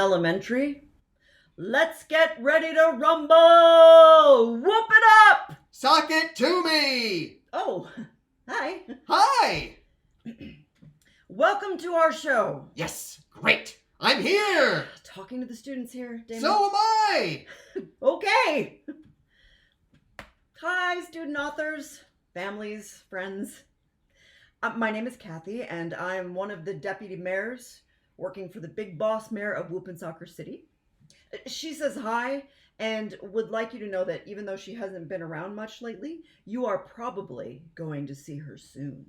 elementary. Let's get ready to rumble! Whoop it up! Sock it to me! Oh, hi. Hi! Welcome to our show. Yes, great. I'm here. Talking to the students here, Damon. So am I. Okay. Hi, student authors, families, friends. My name is Kathy, and I'm one of the deputy mayors working for the big boss mayor of Whoopensocker City. She says hi and would like you to know that even though she hasn't been around much lately, you are probably going to see her soon.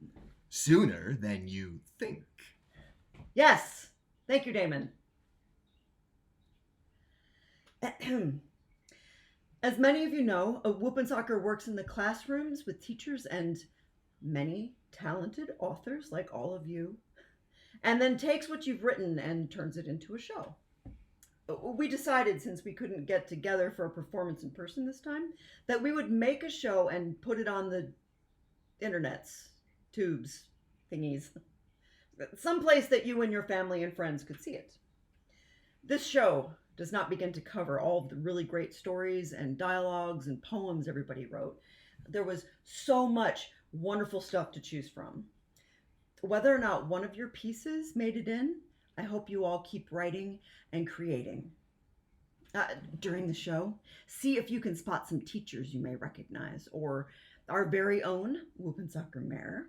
Sooner than you think. Yes. Thank you, Damon. As many of you know, Whoopensocker works in the classrooms with teachers and many talented authors like all of you, and then takes what you've written and turns it into a show. We decided, since we couldn't get together for a performance in person this time, that we would make a show and put it on the internets, tubes, thingies, someplace that you and your family and friends could see it. This show does not begin to cover all of the really great stories and dialogues and poems everybody wrote. There was so much wonderful stuff to choose from. Whether or not one of your pieces made it in, I hope you all keep writing and creating. During the show, see if you can spot some teachers you may recognize, or our very own Whoopensocker mayor,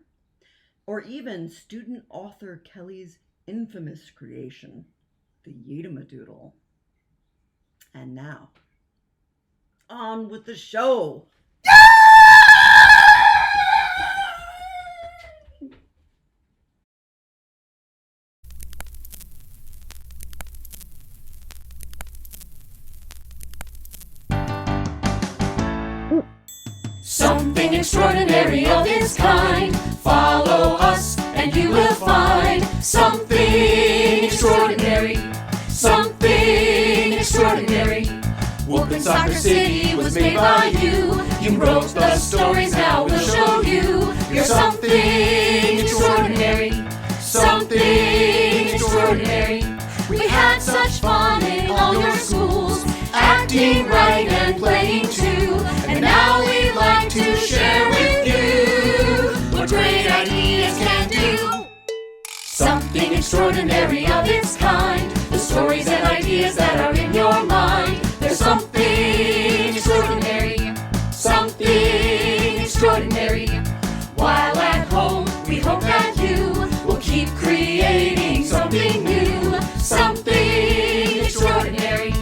or even student author Kelly's infamous creation, the YAYYYYYY. And now, on with the show. Something extraordinary of its kind. Follow us and you will find something extraordinary. Something extraordinary. Whoopensocker City was made by you. You wrote the stories, now we'll show you. You're something extraordinary. Something extraordinary. We had such fun in all your schools, acting right and playing too. And now we'd like to share with you what great ideas can do. Something extraordinary of its kind. The stories and ideas that are in your mind. There's something extraordinary. Something extraordinary. While at home, we hope that you will keep creating something new. Something extraordinary.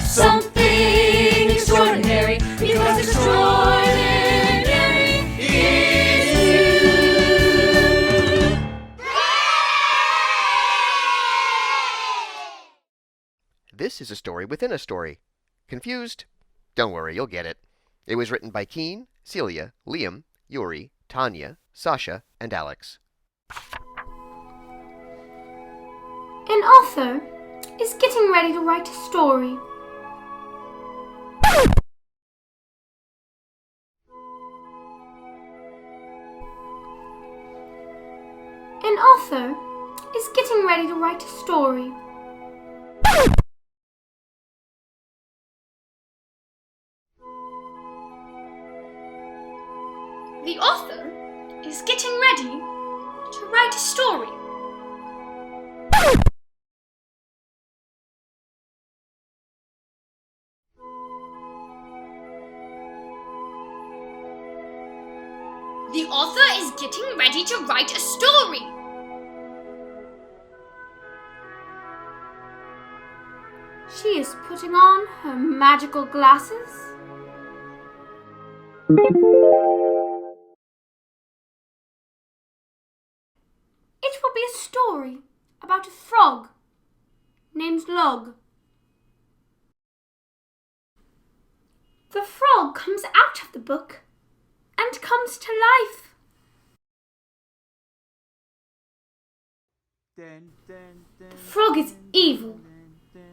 Something extraordinary. Because extraordinary is you. This is a story within a story. Confused? Don't worry, you'll get it. It was written by Keen, Celia, Liam, Yuri, Tanya, Sasha, and Alex. An author is getting ready to write a story. An author is getting ready to write a story. The author is getting ready to write a story. The author is getting ready to write a story. She is putting on her magical glasses. It will be a story about a frog named Log. The frog comes out of the book and comes to life. The frog is evil.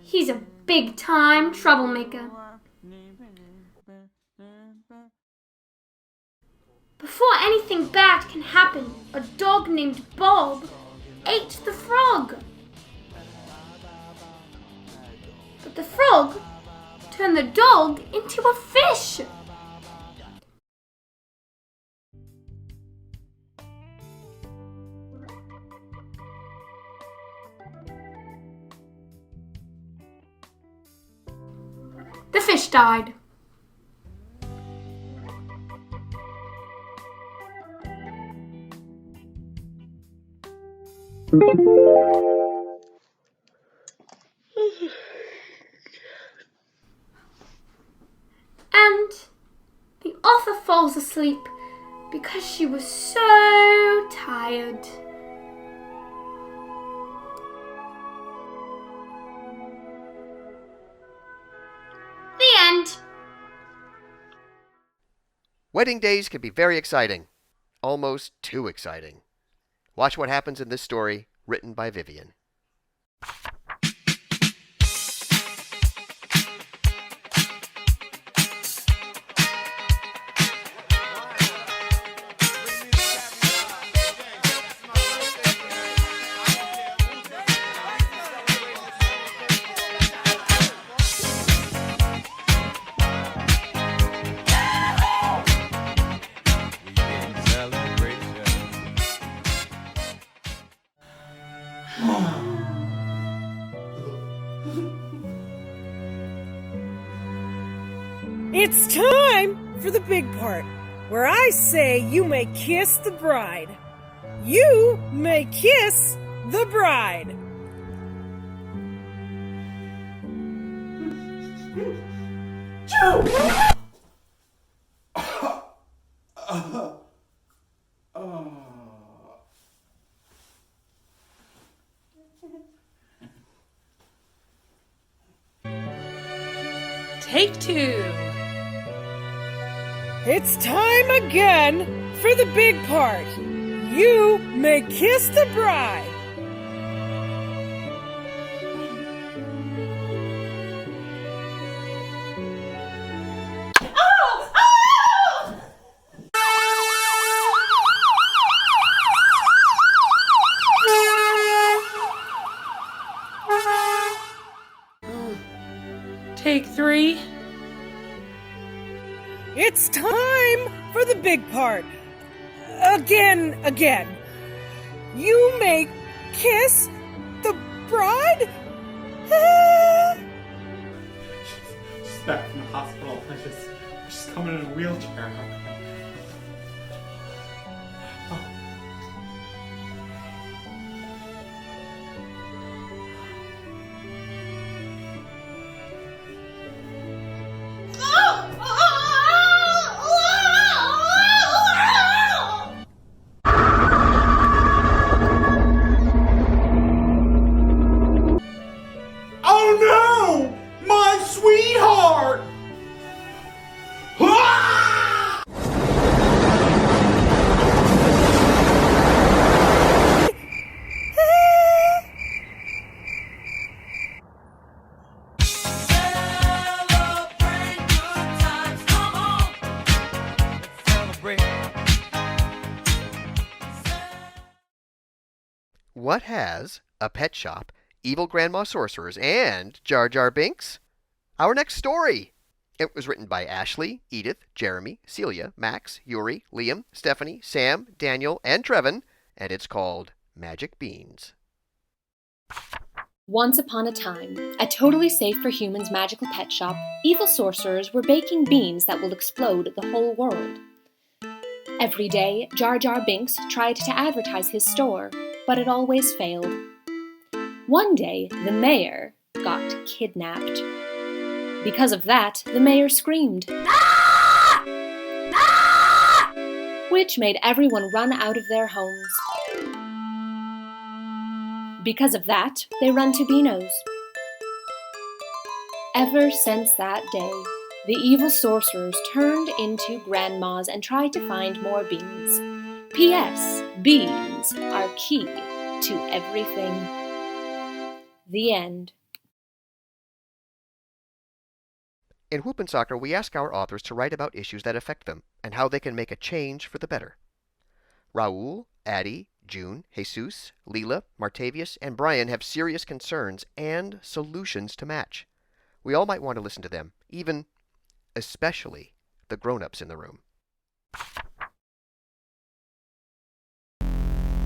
He's a big-time troublemaker. Before anything bad can happen, a dog named Bob ate the frog. but the frog turned the dog into a fish. The fish died. And the author falls asleep because she was so tired. The end. Wedding days can be very exciting. Almost too exciting. Watch what happens in this story, written by Vivian. It's time for the big part, where I say you may kiss the bride. You may kiss the bride. Take two. It's time again for the big part. You may kiss the bride. Take three. It's time for the big part. Again. You may kiss the bride? She's back from the hospital. She's coming in a wheelchair. What has a pet shop, evil grandma sorcerers, and Jar Jar Binks? Our next story. It was written by Ashley, Edith, Jeremy, Celia, Max, Yuri, Liam, Stephanie, Sam, Daniel, and Trevin, and it's called Magic Beans. Once upon a time, a totally safe for humans magical pet shop, evil sorcerers were baking beans that will explode the whole world. Every day, Jar Jar Binks tried to advertise his store, but it always failed. One day, the mayor got kidnapped. Because of that, the mayor screamed, "Ah! Ah!" which made everyone run out of their homes. Because of that, they run to Beano's. Ever since that day, the evil sorcerers turned into grandmas and tried to find more beans. P.S. Beans are key to everything. The end. In Whoopensocker, we ask our authors to write about issues that affect them and how they can make a change for the better. Raul, Addie, June, Jesus, Leela, Martavius, and Brian have serious concerns and solutions to match. We all might want to listen to them, especially the grown-ups in the room.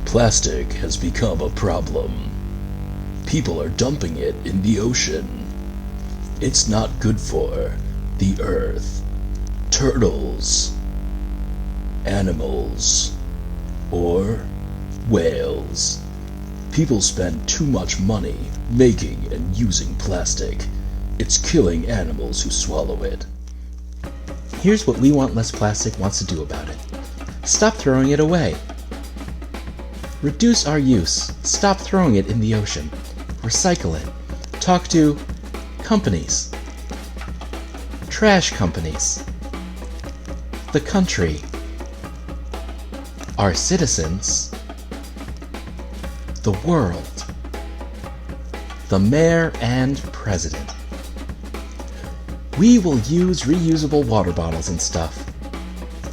Plastic has become a problem. People are dumping it in the ocean. It's not good for the earth, turtles, animals, or whales. People spend too much money making and using plastic. It's killing animals who swallow it. Here's what We Want Less Plastic wants to do about it. Stop throwing it away. Reduce our use. Stop throwing it in the ocean. Recycle it. Talk to companies. Trash companies. The country. Our citizens. The world. The mayor and president. We will use reusable water bottles and stuff.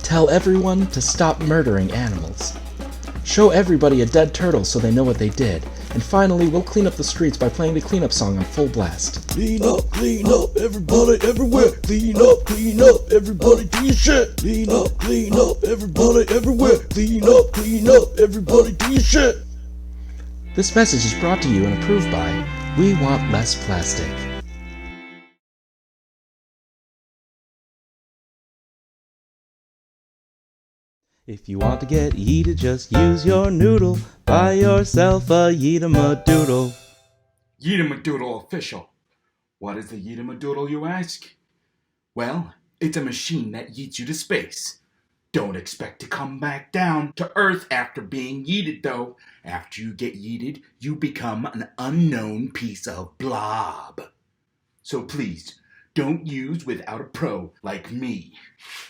Tell everyone to stop murdering animals. Show everybody a dead turtle so they know what they did. And finally, we'll clean up the streets by playing the cleanup song on full blast. Clean up, everybody everywhere. Clean up, everybody do your shit. Clean up, everybody everywhere. Clean up, everybody do your shit. This message is brought to you and approved by We Want Less Plastic. If you want to get yeeted, just use your noodle. Buy yourself a Yeetamadoodle. Yeetamadoodle official. What is the Yeetamadoodle, you ask? Well, it's a machine that yeets you to space. Don't expect to come back down to Earth after being yeeted, though. After you get yeeted, you become an unknown piece of blob. So please, don't use without a pro like me.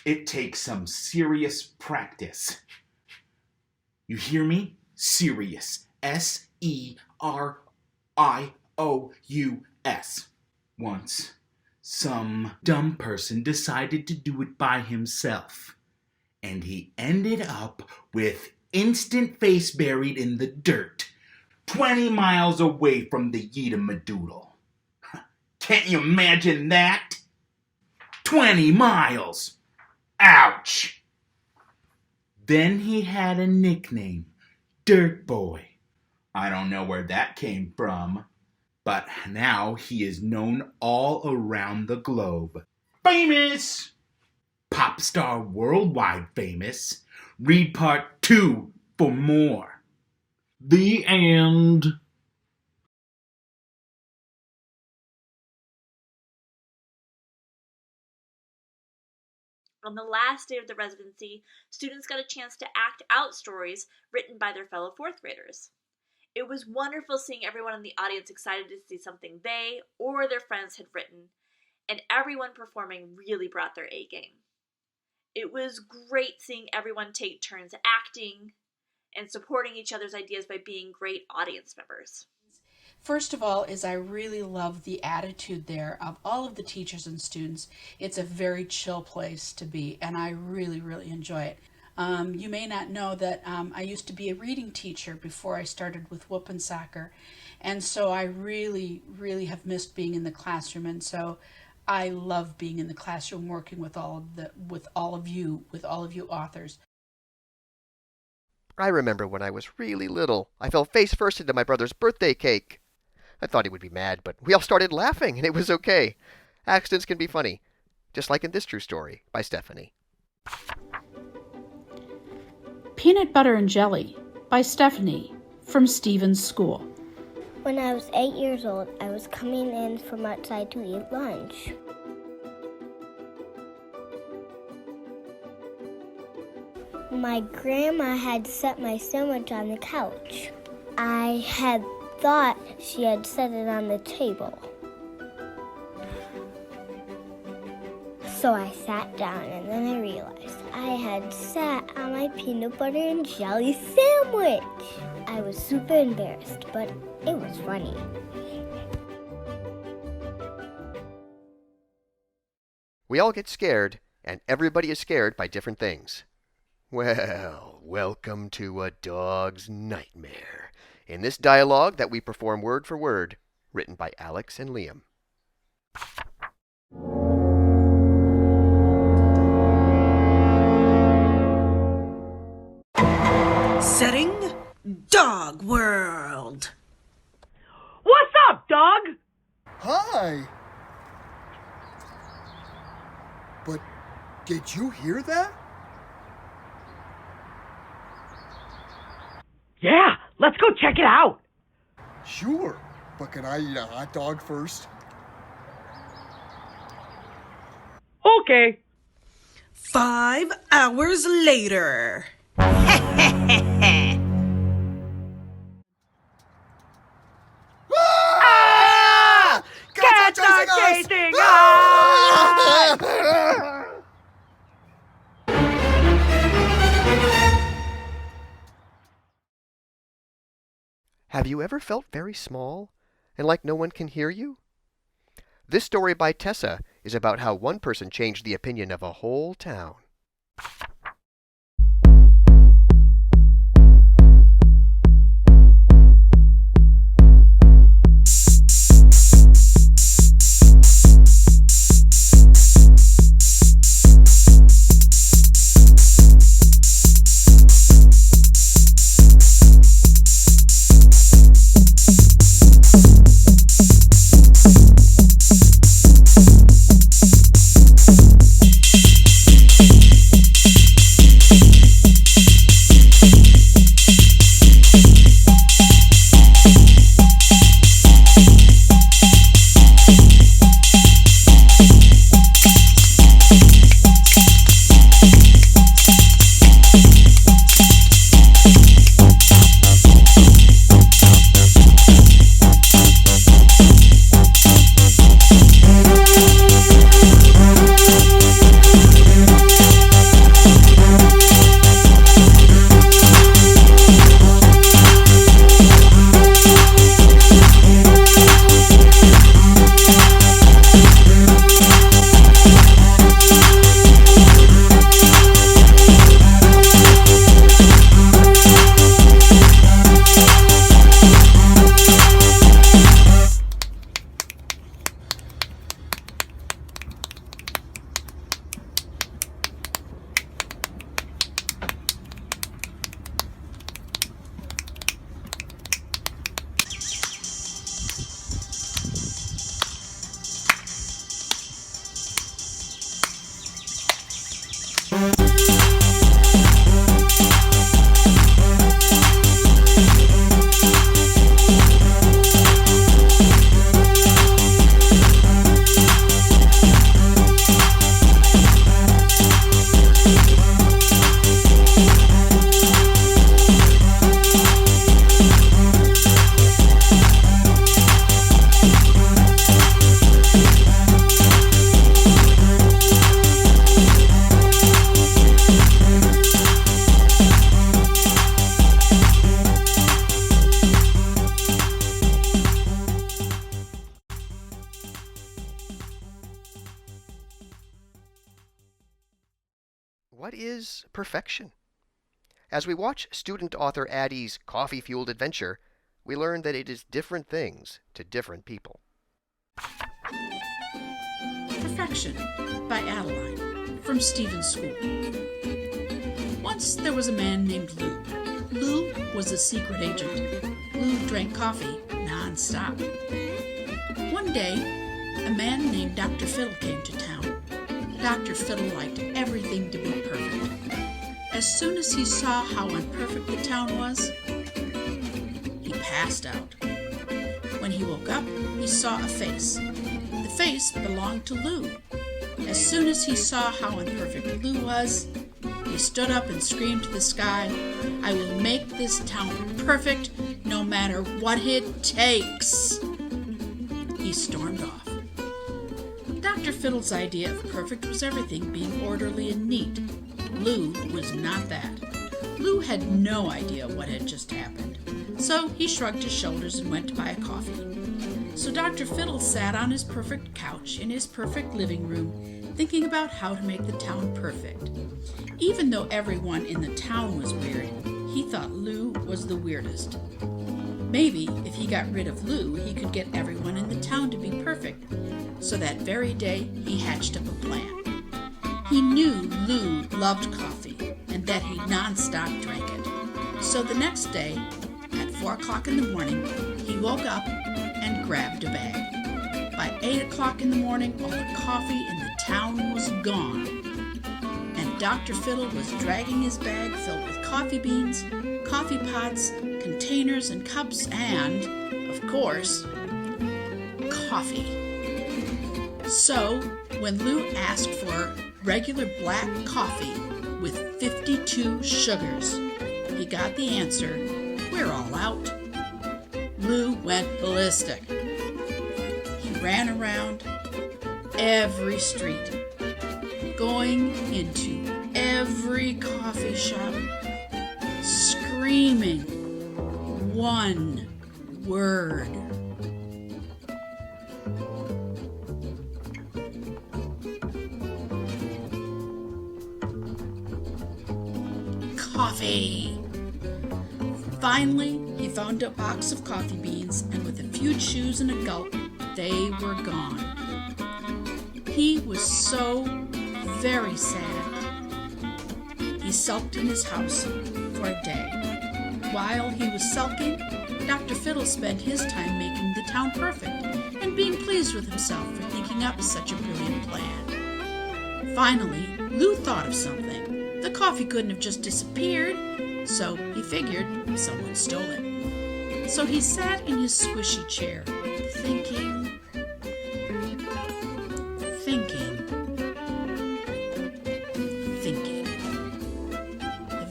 It takes some serious practice. You hear me? Serious. S-E-R-I-O-U-S. Once, some dumb person decided to do it by himself. And he ended up with instant face buried in the dirt, 20 miles away from the Yeetamadoodle. Can't you imagine that? 20 miles! Ouch! Then he had a nickname, Dirt Boy. I don't know where that came from, but now he is known all around the globe. Famous! Pop star worldwide famous. Read part 2 for more. The end. On the last day of the residency, students got a chance to act out stories written by their fellow fourth graders. It was wonderful seeing everyone in the audience excited to see something they or their friends had written, and everyone performing really brought their A game. It was great seeing everyone take turns acting and supporting each other's ideas by being great audience members. First of all, I really love the attitude there of all of the teachers and students. It's a very chill place to be, and I really, really enjoy it. You may not know that I used to be a reading teacher before I started with Whoopensocker, and so I really, really have missed being in the classroom, and so I love being in the classroom working with all of you authors. I remember when I was really little, I fell face first into my brother's birthday cake. I thought he would be mad, but we all started laughing, and it was okay. Accidents can be funny, just like in this true story by Stephanie. Peanut Butter and Jelly by Stephanie from Stephen's School. When I was 8 years old, I was coming in from outside to eat lunch. My grandma had set my sandwich on the couch. I had thought she had set it on the table. So I sat down and then I realized I had sat on my peanut butter and jelly sandwich. I was super embarrassed, but it was funny. We all get scared, and everybody is scared by different things. Well, welcome to A Dog's Nightmare. In this dialogue that we perform word for word, written by Alex and Liam. Setting Dog World. What's up, dog? Hi. But did you hear that? Yeah, let's go check it out. Sure, but can I eat a hot dog first? Okay. 5 hours later. Ah! Cats are chasing us! Have you ever felt very small and like no one can hear you? This story by Tessa is about how one person changed the opinion of a whole town. What is perfection? As we watch student author Addie's coffee-fueled adventure, we learn that it is different things to different people. Perfection by Adeline from Stephen's School. Once there was a man named Lou. Lou was a secret agent. Lou drank coffee non-stop. One day, a man named Dr. Fiddle came to town. Dr. Fiddle liked everything to be perfect. As soon as he saw how imperfect the town was, he passed out. When he woke up, he saw a face. The face belonged to Lou. As soon as he saw how imperfect Lou was, he stood up and screamed to the sky, "I will make this town perfect no matter what it takes." He stormed off. Dr. Fiddle's idea of perfect was everything being orderly and neat. Lou was not that. Lou had no idea what had just happened, so he shrugged his shoulders and went to buy a coffee. So Dr. Fiddle sat on his perfect couch in his perfect living room, thinking about how to make the town perfect. Even though everyone in the town was weird, he thought Lou was the weirdest. Maybe if he got rid of Lou, he could get everyone in the town to be perfect. So that very day, he hatched up a plan. He knew Lou loved coffee and that he nonstop drank it. So the next day, at 4 o'clock in the morning, he woke up and grabbed a bag. By 8 o'clock in the morning, all the coffee in the town was gone. And Dr. Fiddle was dragging his bag filled with coffee beans, coffee pots, containers and cups, and, of course, coffee. So, when Lou asked for regular black coffee with 52 sugars, he got the answer, "We're all out." Lou went ballistic. He ran around every street, going into every coffee shop, screaming one word. Coffee! Finally, he found a box of coffee beans, and with a few chews and a gulp, they were gone. He was so very sad. He sulked in his house for a day. While he was sulking, Dr. Fiddle spent his time making the town perfect and being pleased with himself for thinking up such a brilliant plan. Finally, Lou thought of something. The coffee couldn't have just disappeared, so he figured someone stole it. So he sat in his squishy chair, thinking.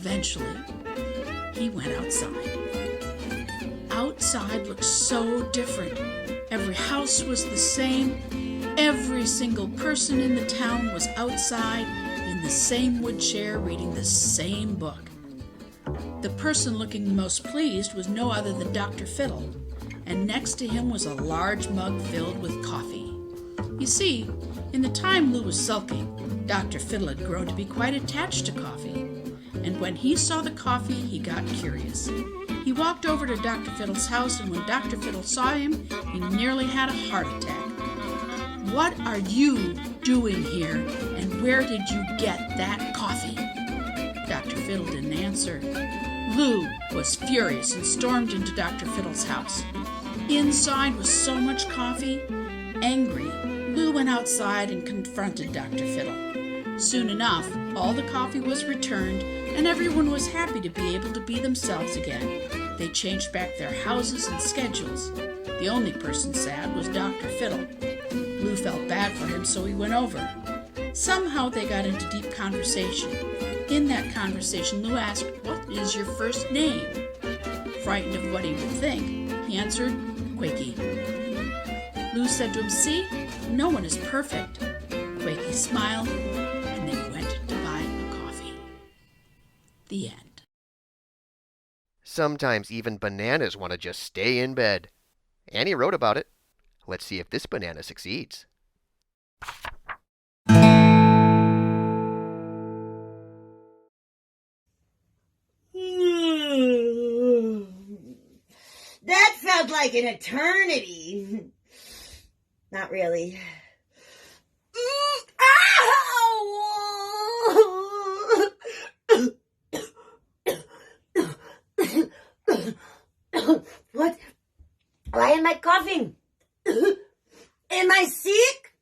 Eventually, he went outside. Outside looked so different. Every house was the same. Every single person in the town was outside in the same wood chair reading the same book. The person looking most pleased was no other than Dr. Fiddle, and next to him was a large mug filled with coffee. You see, in the time Lou was sulking, Dr. Fiddle had grown to be quite attached to coffee, and when he saw the coffee, he got curious. He walked over to Dr. Fiddle's house, and when Dr. Fiddle saw him, he nearly had a heart attack. "What are you doing here, and where did you get that coffee?" Dr. Fiddle didn't answer. Lou was furious and stormed into Dr. Fiddle's house. Inside was so much coffee. Angry, Lou went outside and confronted Dr. Fiddle. Soon enough, all the coffee was returned, and everyone was happy to be able to be themselves again. They changed back their houses and schedules. The only person sad was Dr. Fiddle. Lou felt bad for him, so he went over. Somehow they got into deep conversation. In that conversation, Lou asked, "What is your first name?" Frightened of what he would think, he answered, "Quakey." Lou said to him, "See, no one is perfect." Quakey smiled, and they went to buy a coffee. The end. Sometimes even bananas want to just stay in bed. Annie wrote about it. Let's see if this banana succeeds. That felt like an eternity. Not really. What? Why am I coughing? Am I sick?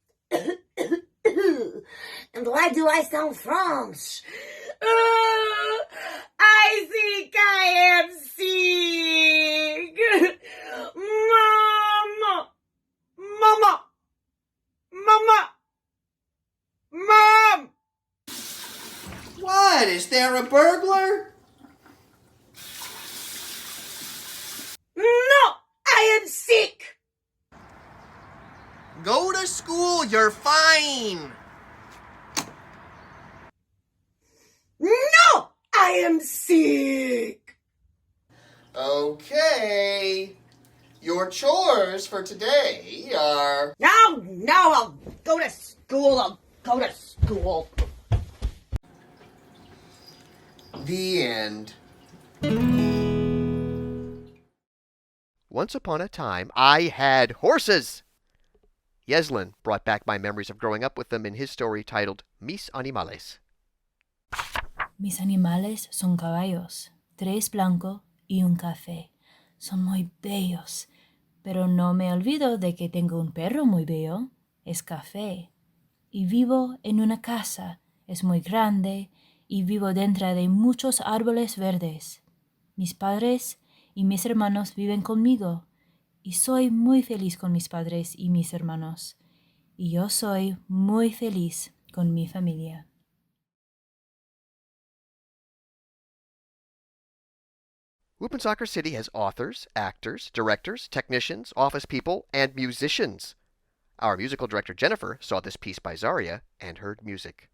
And why do I sound French? I think I am sick. Mama! Mama! Mama! Mom! What? Is there a burglar? No! I am sick! Go to school, you're fine! No! I am sick! Okay. Your chores for today are... No, I'll go to school. The end. Once upon a time, I had horses. Yeslin brought back my memories of growing up with them in his story titled Mis Animales. Mis animales son caballos, 3 blancos y un café. Son muy bellos, pero no me olvido de que tengo un perro muy bello, es café. Y vivo en una casa, es muy grande, y vivo dentro de muchos árboles verdes. Mis padres y mis hermanos viven conmigo, y soy muy feliz con mis padres y mis hermanos. Y yo soy muy feliz con mi familia. Whoopensocker City has authors, actors, directors, technicians, office people, and musicians. Our musical director Jennifer saw this piece by Zaria and heard music.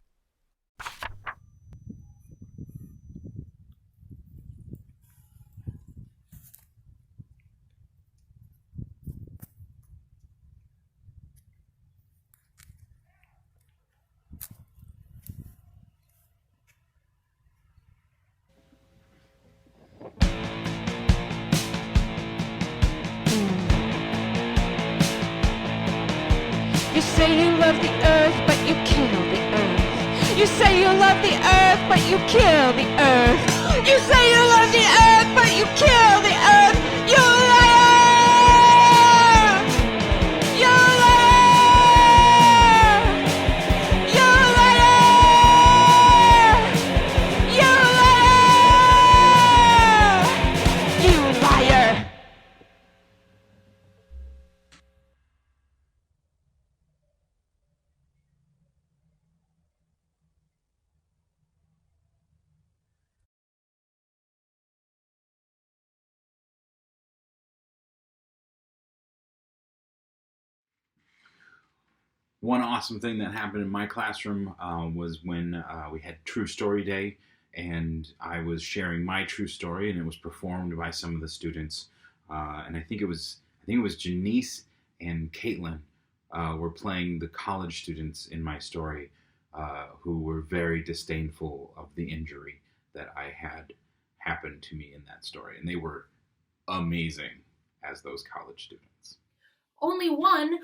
You say you love the earth, but you kill the earth. You say you love the earth, but you kill the earth. You say you love the earth, but you kill the earth. You liar! You liar! You liar! You liar! You liar! One awesome thing that happened in my classroom was when we had True Story Day, and I was sharing my true story, and it was performed by some of the students. And I think it was Janice and Caitlin were playing the college students in my story, who were very disdainful of the injury that I had happened to me in that story, and they were amazing as those college students. Only one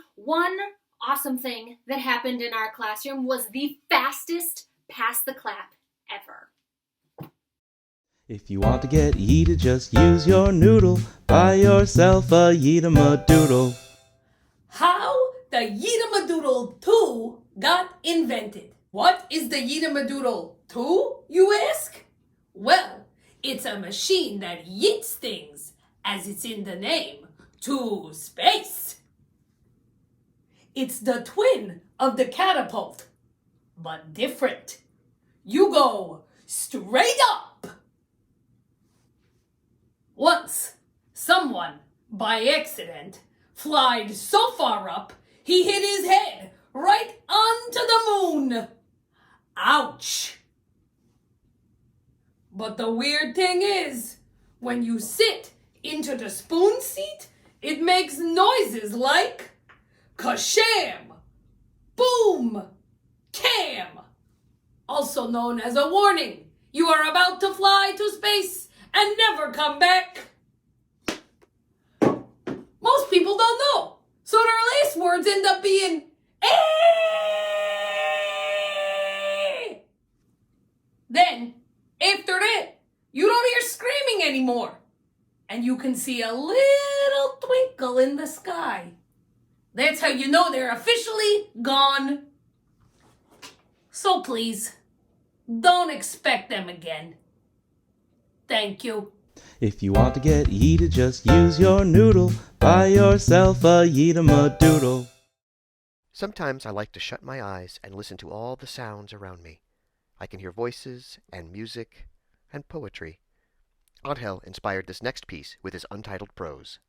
awesome thing that happened in our classroom was the fastest pass the clap ever. If you want to get heated, just use your noodle. Buy yourself a Yeetamadoodle. How the Yeetamadoodle 2 got invented. What is the Yeetamadoodle 2, you ask? Well, it's a machine that yeets things, as it's in the name, to space. It's the twin of the catapult, but different. You go straight up. Once, someone, by accident, flied so far up, he hit his head right onto the moon. Ouch. But the weird thing is, when you sit into the spoon seat, it makes noises like Kashem, boom, cam, also known as a warning. You are about to fly to space and never come back. Most people don't know, so their last words end up being "eh." Then, after that, you don't hear screaming anymore, and you can see a little twinkle in the sky. That's how you know they're officially gone. So please, don't expect them again. Thank you. If you want to get heated, just use your noodle. Buy yourself a Yeetamadoodle. Sometimes I like to shut my eyes and listen to all the sounds around me. I can hear voices and music and poetry. Angel inspired this next piece with his untitled prose.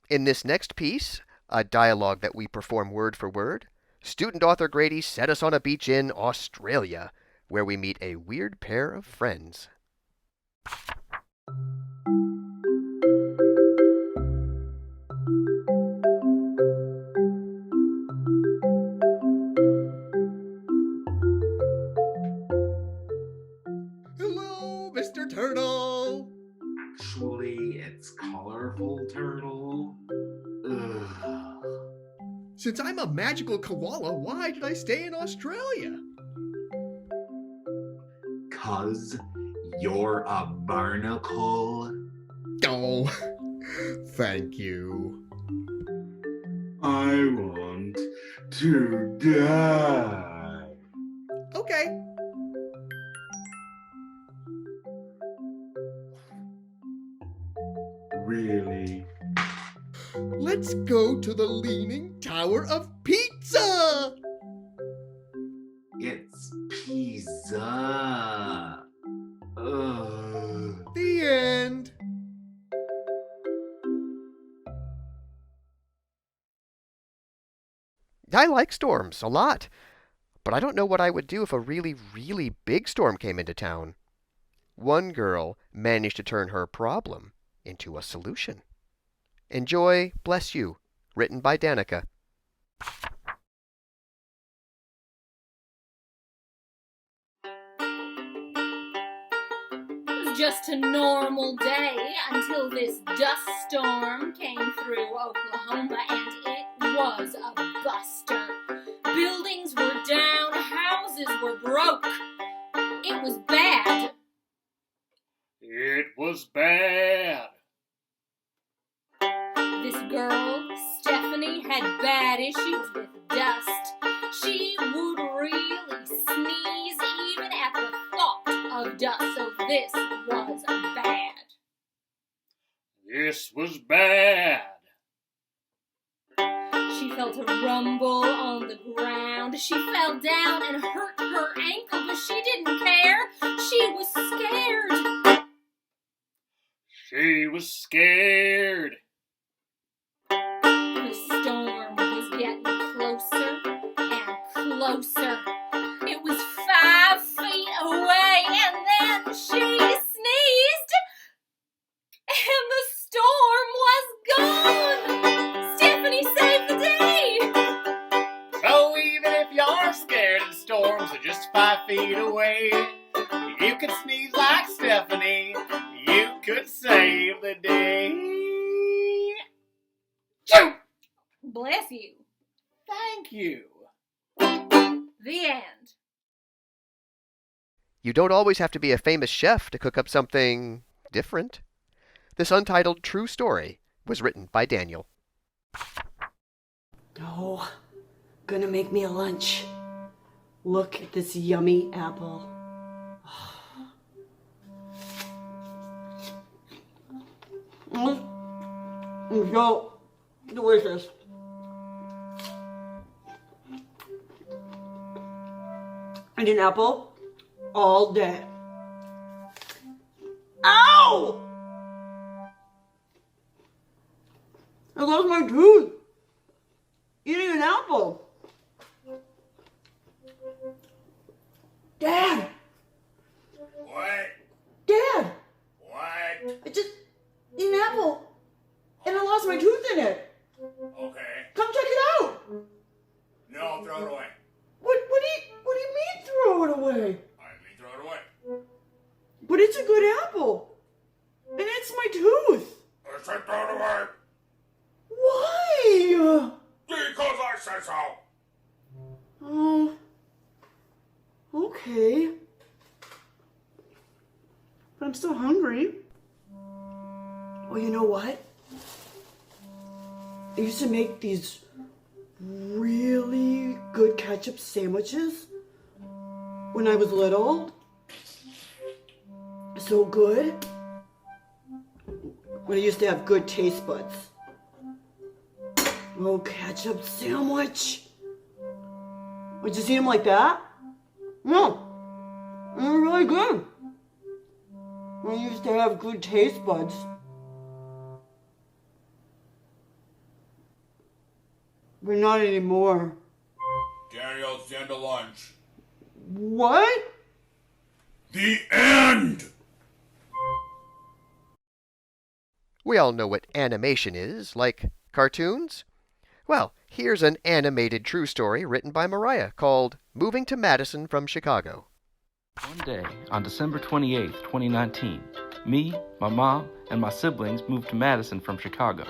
In this next piece, a dialogue that we perform word for word, student author Grady set us on a beach in Australia, where we meet a weird pair of friends. Hello, Mr. Turtle. Actually, it's Colorful Turtle. Ugh. Since I'm a magical koala, why did I stay in Australia? 'Cause you're a barnacle. Oh, thank you. I want to die. Okay. Really? Let's go to the Leaning Tower of Pizza! It's pizza. Ugh. The end. I like storms a lot, but I don't know what I would do if a really, really big storm came into town. One girl managed to turn her problem into a solution. Enjoy, Bless You, written by Danica. It was just a normal day until this dust storm came through Oklahoma, and it was a buster. Buildings were down, houses were broke. It was bad. It was bad. This girl, Stephanie, had bad issues with dust. She would really sneeze even at the thought of dust, so this was bad. This was bad. She felt a rumble on the ground. She fell down and hurt her ankle, but she didn't care. She was scared. She was scared. The storm was getting closer and closer. It was 5 feet away, and then she sneezed, and the storm was gone. Stephanie saved the day. So even if you're scared and storms are just 5 feet away, you could sneeze like Stephanie. You could save the day. Choo! Bless you. Thank you. The end. You don't always have to be a famous chef to cook up something different. This untitled true story was written by Daniel. Oh, gonna make me a lunch. Look at this yummy apple. It's so delicious. And an apple all day. Ow! I lost my tooth. Eating an apple. Dad! What? Dad! What? I just ate an apple. And I lost my tooth in it. Okay. Come check it out. No, throw it away. What do you mean throw it away? I mean throw it away. But it's a good apple. And it's my tooth. I said throw it away. Why? Because I said so. Oh. Okay. But I'm still hungry. Well, you know what? I used to make these really good ketchup sandwiches when I was little. So good. When I used to have good taste buds. Oh, ketchup sandwich. Would you see them like that? No. They're really good. I used to have good taste buds. But not anymore. Daniel, it's the end of lunch. What? The end! We all know what animation is, like cartoons. Well, here's an animated true story written by Mariah called Moving to Madison from Chicago. One day, on December 28th, 2019, me, my mom, and my siblings moved to Madison from Chicago.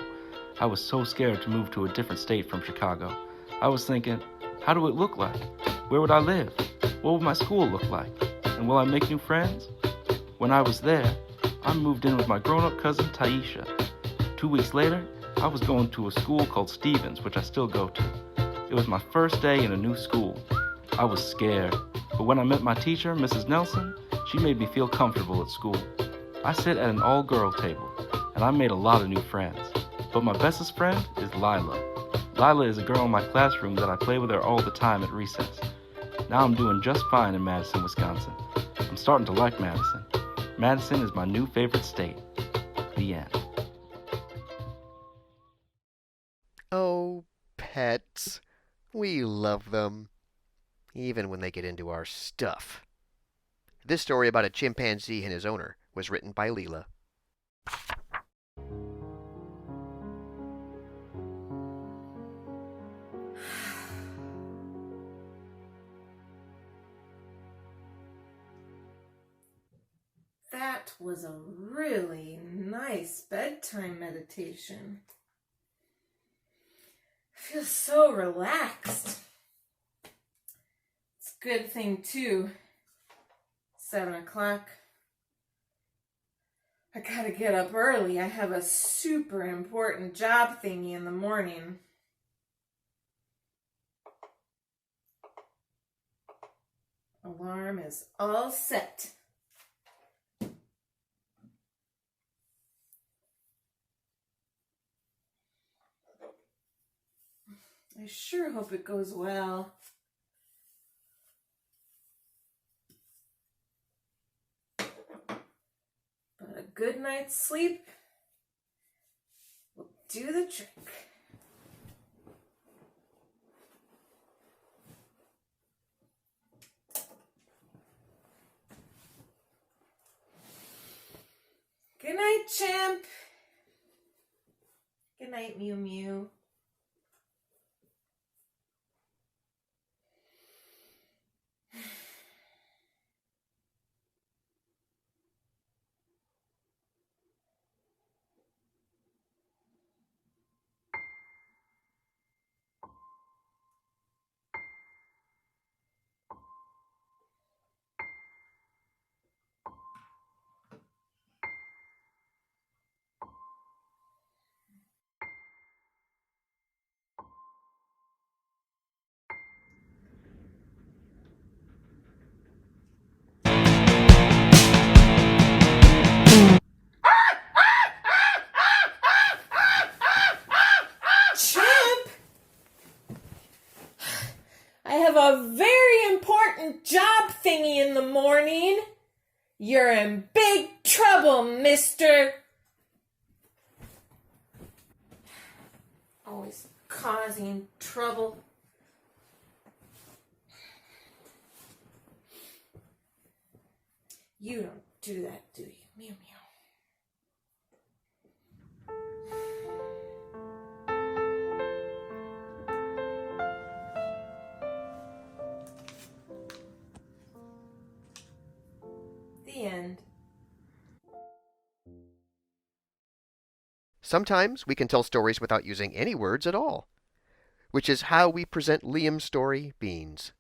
I was so scared to move to a different state from Chicago. I was thinking, how do it look like? Where would I live? What would my school look like? And will I make new friends? When I was there, I moved in with my grown-up cousin Taisha. 2 weeks later, I was going to a school called Stevens, which I still go to. It was my first day in a new school. I was scared, but when I met my teacher, Mrs. Nelson, she made me feel comfortable at school. I sit at an all-girl table, and I made a lot of new friends. But my bestest friend is Lila. Lila is a girl in my classroom that I play with her all the time at recess. Now I'm doing just fine in Madison, Wisconsin. I'm starting to like Madison. Madison is my new favorite state. The end. Oh, pets. We love them. Even when they get into our stuff. This story about a chimpanzee and his owner was written by Leela. That was a really nice bedtime meditation. I feel so relaxed. It's a good thing, too. 7 o'clock. I gotta get up early. I have a super important job thingy in the morning. Alarm is all set. I sure hope it goes well. But a good night's sleep will do the trick. Good night, champ. Good night, Mew Mew. Champ! I have a very important job thingy in the morning. You're in big trouble, mister. Always causing trouble. You don't do that, do you? Mew mew. The end. Sometimes we can tell stories without using any words at all, which is how we present Liam's story, Beans.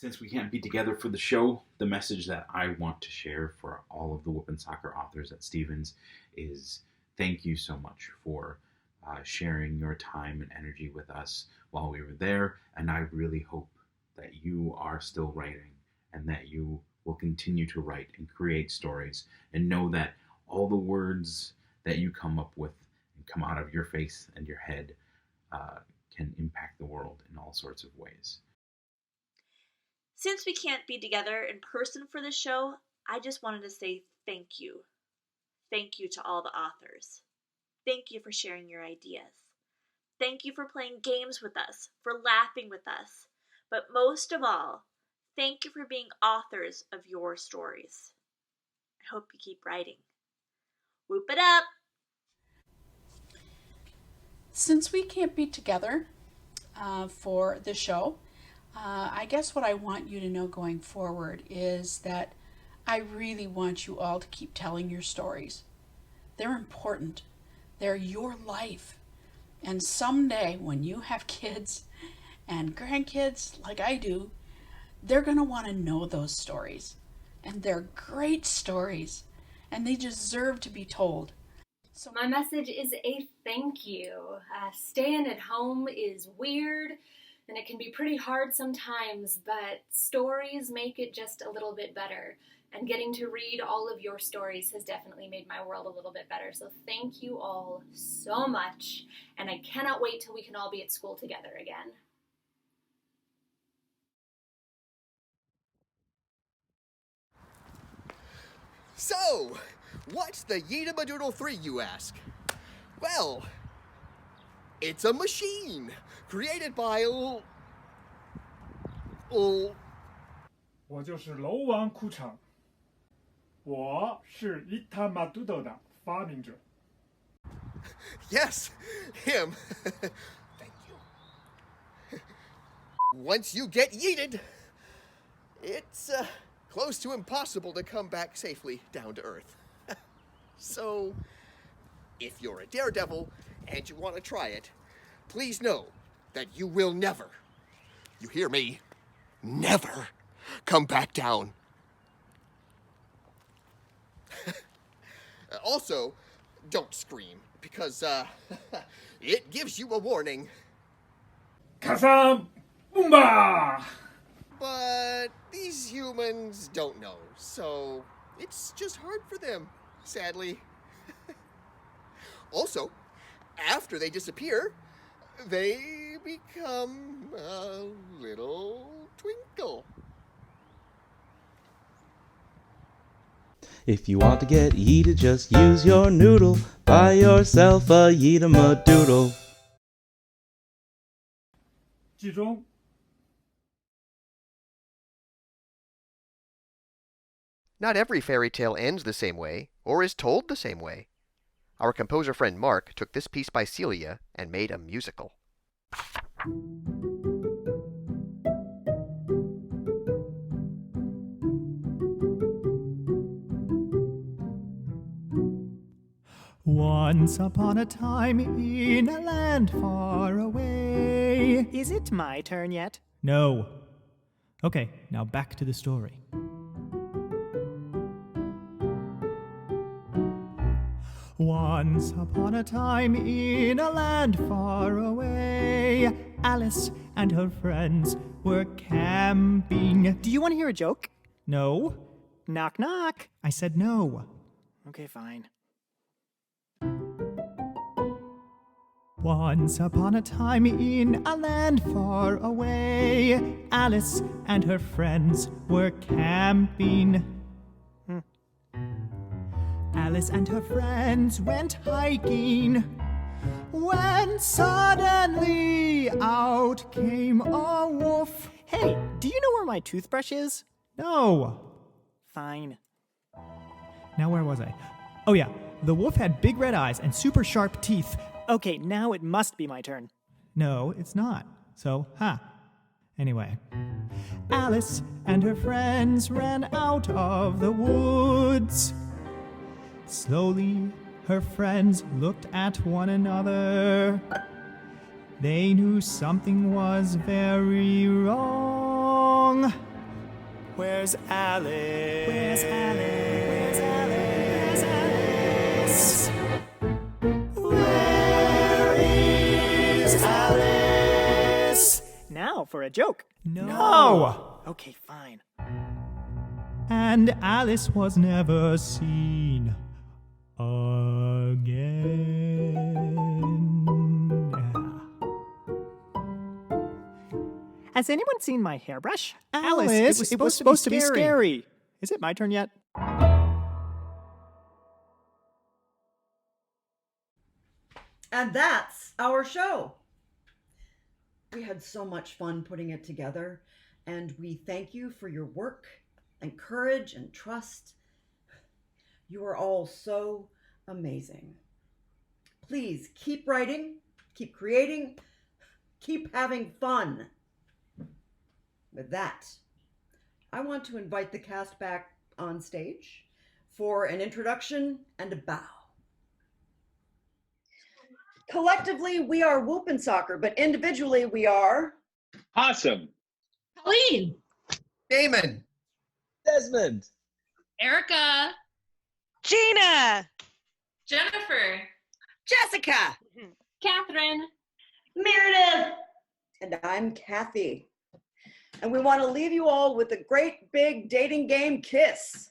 Since we can't be together for the show, the message that I want to share for all of the Whoopensocker authors at Stevens is thank you so much for sharing your time and energy with us while we were there. And I really hope that you are still writing and that you will continue to write and create stories, and know that all the words that you come up with and come out of your face and your head can impact the world in all sorts of ways. Since we can't be together in person for the show, I just wanted to say thank you. Thank you to all the authors. Thank you for sharing your ideas. Thank you for playing games with us, for laughing with us. But most of all, thank you for being authors of your stories. I hope you keep writing. Whoop it up! Since we can't be together for the show, I guess what I want you to know going forward is that I really want you all to keep telling your stories. They're important. They're your life. And someday when you have kids and grandkids like I do, they're going to want to know those stories. And they're great stories. And they deserve to be told. So my message is a thank you. Staying at home is weird and it can be pretty hard sometimes, but stories make it just a little bit better. And getting to read all of your stories has definitely made my world a little bit better. So thank you all so much. And I cannot wait till we can all be at school together again. So, what's the Yeedamadoodle 3, you ask? Well, it's a machine created by 我就是楼王裤衩，我是Yeedamadoodle的发明者。Yes, him. Thank you. Once you get yeeted, it's close to impossible to come back safely down to earth. So, if you're a daredevil and you want to try it, please know that you will never, you hear me, never come back down. Also, don't scream, because it gives you a warning. Casem, boomba! But these humans don't know, so it's just hard for them, sadly. Also, after they disappear, they become a little twinkle. If you want to get yeeted, just use your noodle. Buy yourself a Yeedamadoodle. 剧中 Not every fairy tale ends the same way, or is told the same way. Our composer friend Mark took this piece by Celia and made a musical. Once upon a time in a land far away. Is it my turn yet? No. Okay, now back to the story. Once upon a time in a land far away, Alice and her friends were camping. Do you want to hear a joke? No. Knock, knock. I said no. Okay, fine. Once upon a time in a land far away, Alice and her friends were camping. Alice and her friends went hiking when suddenly out came a wolf. Hey, do you know where my toothbrush is? No. Fine. Now where was I? Oh yeah, the wolf had big red eyes and super sharp teeth. Okay, now it must be my turn. No, it's not. So, Anyway, Alice and her friends ran out of the woods. Slowly, her friends looked at one another. They knew something was very wrong. Where's Alice? Where's Alice? Where's Alice? Where is Alice? Now for a joke. No! Okay, fine. And Alice was never seen again. Has anyone seen my hairbrush? Alice, it was supposed to be scary. Is it my turn yet? And that's our show. We had so much fun putting it together, and we thank you for your work and courage and trust. You are all so amazing. Please keep writing, keep creating, keep having fun. With that, I want to invite the cast back on stage for an introduction and a bow. Collectively, we are Whoopensocker, but individually, we are Casem, Colleen, Damon, Desmond, Erica, Gina, Jennifer, Jessica, Katherine, Meredith, and I'm Kathy. And we want to leave you all with a great big dating game kiss.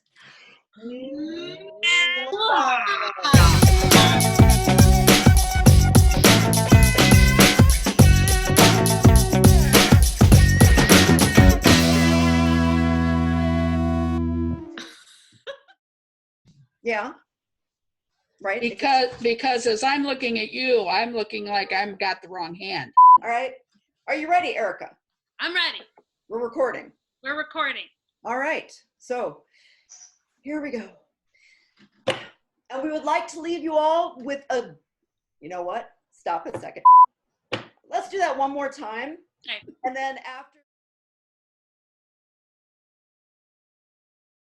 Yeah. Right? Because as I'm looking at you, I'm looking like I've got the wrong hand. All right. Are you ready, Erica? I'm ready. We're recording. We're recording. All right. So here we go. And we would like to leave you all with a, you know what? Stop a second. Let's do that one more time. Okay. And then after